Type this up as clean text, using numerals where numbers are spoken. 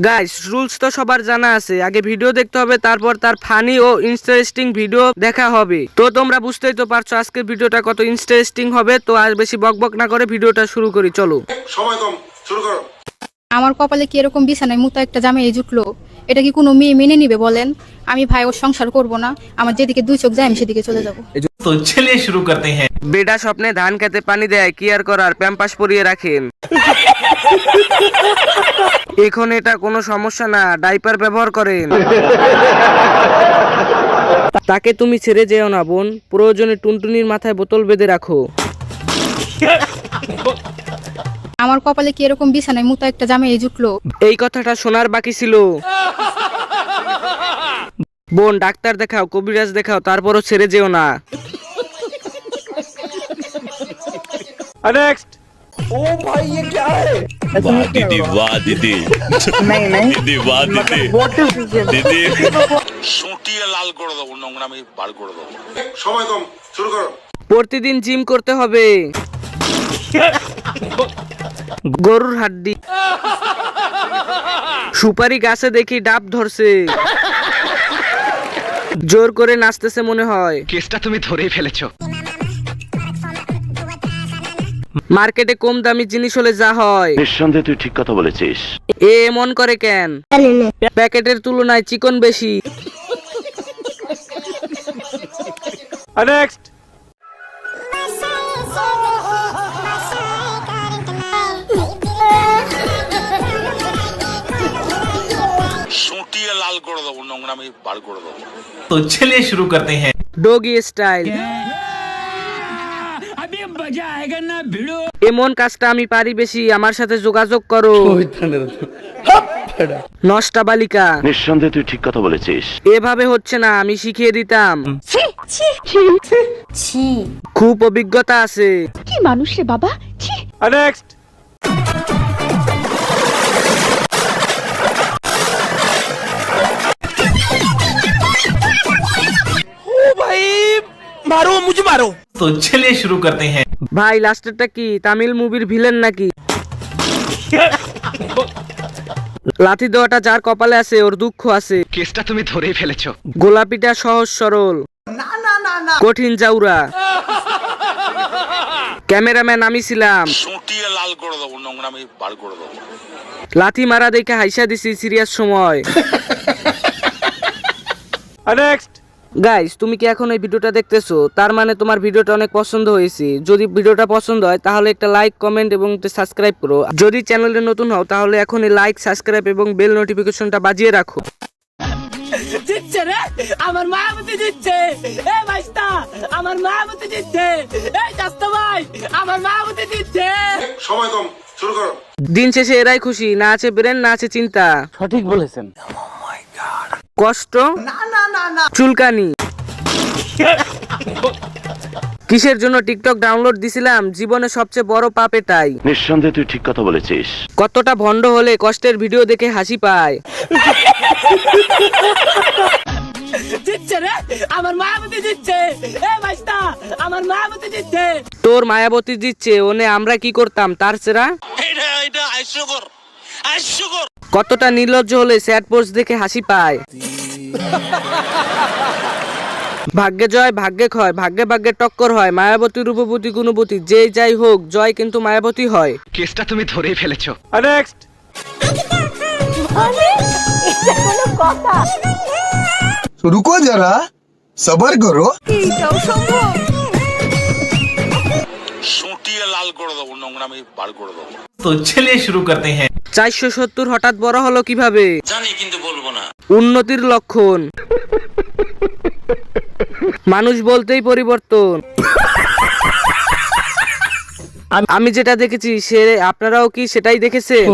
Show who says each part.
Speaker 1: Guys, rules তো সবার জানা আছে। আগে ভিডিও দেখতে হবে, তারপর তার ফানি ও ইন্টারেস্টিং ভিডিও দেখা হবে। তো তোমরা বুঝতেই তো পারছো আজকের ভিডিওটা কত ইন্টারেস্টিং হবে। তো আর বেশি বকবক না করে ভিডিওটা শুরু করি, চলো।
Speaker 2: সময় কম, শুরু করো।
Speaker 3: আমার কপালে কি এরকম বিছানায় মুতা একটা জামাই জুটলো? এটা কি কোনো মেয়ে মেনে নিবে বলেন? আমি ভাই ওর সংসার করব না, আমার যেদিকে দুই চোখ যায় আমি সেদিকে চলে যাব।
Speaker 4: তো চলিए शुरू करते हैं।
Speaker 1: বেটা স্বপ্নে ধান খেতে পানি দেয়, কি আর করার, প্যাম্পাস পরিয়ে রাখেন। এখন এটা কোনো সমস্যা না, ডাইপার ব্যবহার করেন। তাকে তুমি ছেড়ে যেও না বোন, প্রয়োজনে টুনটুনির মাথায় বোতল বেঁধে রাখো।
Speaker 3: আমার কপালে কি এরকম বিছানায় মুতা একটা জামাই জুটলো?
Speaker 1: এই কথাটা শোনার বাকি ছিল। বোন, ডাক্তার দেখাও, কবিরাজ দেখাও, তারপরও ছেড়ে যেও না।
Speaker 2: नेक्स्ट।
Speaker 5: ओ भाई ये क्या है?
Speaker 6: वाह दीदी, वाह दीदी।
Speaker 5: नहीं नहीं
Speaker 6: दीदी वाह दीदी।
Speaker 5: What is this?
Speaker 6: दीदी
Speaker 2: শুটিয়ে লাল করে দেবো, নোংরামি বার করে দেবো। সময় কম, শুরু করো।
Speaker 1: প্রতিদিন জিম করতে হবে। গরুর হাড্ডি। সুপারি গাছে দেখি ডাব ধরছে, জোর করে নাচতেছে মনে হয়।
Speaker 4: কেসটা তুমি ধরেই ফেলেছো।
Speaker 1: মার্কেটে কম দামি জিনিস হলে যা হয়।
Speaker 6: নিঃসন্দেহে তুই ঠিক কথা বলেছিস।
Speaker 1: এ এমন করে কেন? প্যাকেটের তুলনায় চিকন বেশি।
Speaker 2: नेक्स्ट। শুটিয়ে লাল করে দেবো, নোংরামি বার করে দেবো।
Speaker 4: तो चलिए शुरू करते हैं।
Speaker 1: Doggy style. এমন কাজটা আমি পারি বেশি, আমার সাথে যোগাযোগ করো। নষ্টা বালিকা।
Speaker 6: নিঃসন্দেহে তুই ঠিক কথা বলেছিস।
Speaker 1: এভাবে হচ্ছে না, আমি শিখিয়ে দিতাম। খুব অভিজ্ঞতা আছে।
Speaker 3: কি মানুষ রে বাবা, ছি।
Speaker 2: नेक्स्ट।
Speaker 5: ओ भाई मारो मुझे मारो।
Speaker 4: तो चलिए शुरू करते हैं।
Speaker 1: ভাই, লাস্টেরটা কি তামিল মুভির ভিলেন নাকি? লাথি দেওয়াটা যার কপালে আছে ওর দুঃখ আছে।
Speaker 4: কেসটা তুমি ধরেই ফেলেছো।
Speaker 1: গোলাপিটা সহজ সরল, কঠিন জাউরা। ক্যামেরাম্যান আমি ছিলাম।
Speaker 2: শুটিয়ে লাল করে দেবো, নোংরামি বার করে দেবো।
Speaker 1: লাথি মারা দেখে হাইসা দিছি সিরিয়াস সময়।
Speaker 2: नेक्स्ट।
Speaker 1: গাইস, তুমি কি এখন এই ভিডিওটা দেখতেছো? তার মানে তোমার ভিডিওটা অনেক পছন্দ হয়েছে। যদি ভিডিওটা পছন্দ হয় তাহলে একটা লাইক, কমেন্ট এবং সাবস্ক্রাইব করো। যদি চ্যানেলে নতুন হও তাহলে এখনই লাইক, সাবস্ক্রাইব এবং বেল নোটিফিকেশনটা বাজিয়ে রাখো।
Speaker 5: জিতছে রে আমার মায়াবতী, জিতছে এ ভাইস্তা আমার মায়াবতী, জিতছে এই জাস্তা ভাই আমার মায়াবতী, জিতছে।
Speaker 2: সময় কম, শুরু করো।
Speaker 1: দিন শেষে এরাই খুশি, না আছে ব্রেন, না আছে চিন্তা।
Speaker 5: সঠিক বলেছেন।
Speaker 1: কষ্ট, চুলকানি। কিসের জন্য টিকটক ডাউনলোড দিছিলাম? জীবনে সবচেয়ে বড় পাপ এটাই।
Speaker 6: নিঃসন্দেহে তুই ঠিক কথা বলেছিস।
Speaker 1: কতটা ভন্ড হলে কষ্টের ভিডিও দেখে হাসি পায়।
Speaker 5: জিতছে রে আমার মায়াবতী, জিতছে এ ভাইস্তা আমার মায়াবতী, জিতছে।
Speaker 1: তোর মায়াবতী দিচ্ছে, ওনে আমরা কি করতাম তার চেরা।
Speaker 2: এটা হাস্যকর, হাস্যকর।
Speaker 1: কতটা নির্লজ্জ হলে স্যাড পোস্ট দেখে হাসি পায়। ভাগ্যে জয়, ভাগ্যে ক্ষয়, ভাগ্যে ভাগ্যে টক্কর হয়। মায়াবতী, রূপবতী, গুণবতী, যেই যাই হোক, জয় কিন্তু মায়াবতী হয়।
Speaker 4: কেসটা তুমি ধরেই ফেলেছো।
Speaker 2: नेक्स्ट।
Speaker 7: रुको जरा सबर करो।
Speaker 2: শুটিয়ে লাল করে দেবো, নোংরামি বার করে দেবো।
Speaker 4: तो चलिए शुरू करते हैं।
Speaker 1: 470 হঠাৎ বড় হলো কিভাবে?
Speaker 2: জানি কিন্তু বলবো না।
Speaker 1: উন্নতির লক্ষণ। মানুষ বলতেই পরিবর্তন। আমি যেটা দেখেছি সে আপনারাও কি সেটাই দেখেছেন?